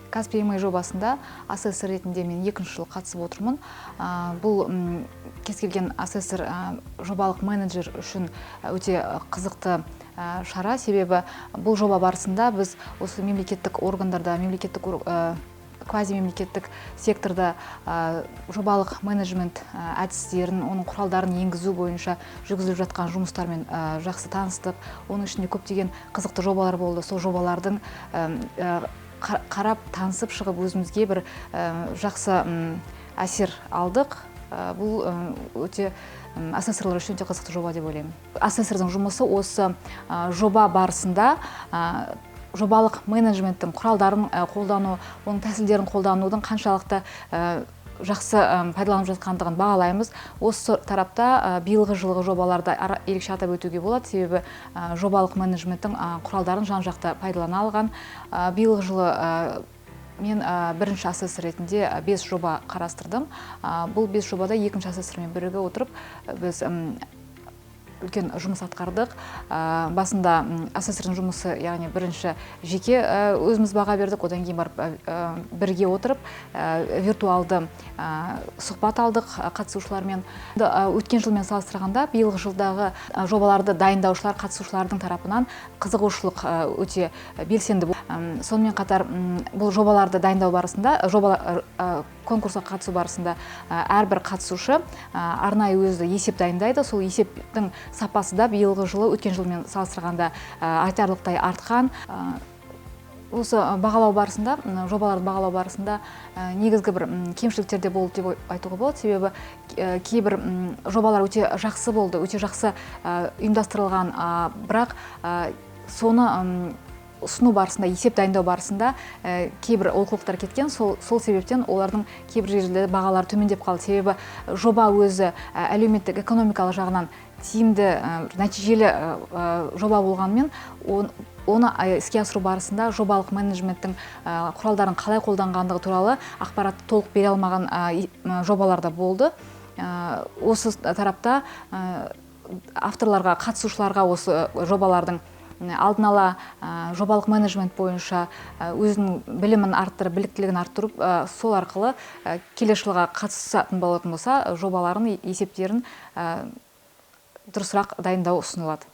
Каспий МА жобасында асессор ретінде мен 2-ші жыл қатысып отырмын. Бұл кез келген асессор жобалық менеджер үшін өте қызықты шара, себебі бұл жоба барысында біз осы мемлекеттік органдарда, квазимемлекеттік секторда жобалық менеджмент әдістерін, оның құралдарын енгізу бойынша жүргізіліп жатқан жұмыстармен жақсы таныстық. Оның ішінде көптеген қызықты жобалар болды. Сол жобалардың қарап, танысып шығып, өзімізге бір жақсы әсер алдық. Бұл өте асессорлар үшін өте қызықты жоба деп ойлаймын. Асессордың жұмысы осы жоба барысында жобалық менеджменттің құралдарын қолдану, оның тәсілдерін қолданудың қаншалықты жақсы пайдаланып жатқандығын бағалаймыз. Осы тарапта биылғы жылғы жобаларды ерекше атап өтуге болады, себебі жобалық менеджменттің құралдарын жан-жақты пайдалана алған. Биылғы жылы мен бірінші асессор ретінде 5 жоба қарастырдым. Бұл 5 жобада 2-ші асессормен біріге отырып, біз үлкен жұмыс атқардық. Басында асессордың жұмысы, яғни бірінші жеке өзіміз баға бердік, одан кейін барып бірге отырып виртуалды сұхбат алдық қатысушылармен. Өткен жылмен салыстырғанда биылғы жылдағы жобаларды дайындаушылар, қатысушылардың тарапынан қызығушылық өте белсенді. Сонымен қатар бұл жобаларды дайындау барысында, конкурсқа қатысу барысында әрбір қатысушы арнайы өзі есеп дайындайды. Сол есептің сапасы да биылғы жылы өткен жылмен салыстырғанда айтарлықтай артқан. Осы бағалау барысында, жобаларды бағалау барысында негізгі бір кемшіліктер де болды деп айтуға болады, себебі кейбір жобалар өте жақсы болды, өте жақсы ұйымдастырылған, бірақ соны ұсыну барысында, есеп дайындау барысында кейбір олқылықтар кеткен. Сол себептен олардың кейбір жерлерде бағалары төмендеп қалды. Себебі жоба өзі әлеуметтік, экономикалық жағынан тиімді, нәтижелі жоба болғанымен, оны іске асыру барысында жобалық менеджменттің құралдарын қалай қолданғандығы туралы ақпаратты толық бере алмаған жобалар да болды. Осы тарапта авторларға, қатысушыларға осы жобалардың алдын ала жобалық менеджмент бойынша өзінің білімін арттырып, біліктілігін арттырып, сол арқылы келесі жылға қатысатын болатын болса, жобаларын, есептерін дұрысырақ дайындау ұсынылады.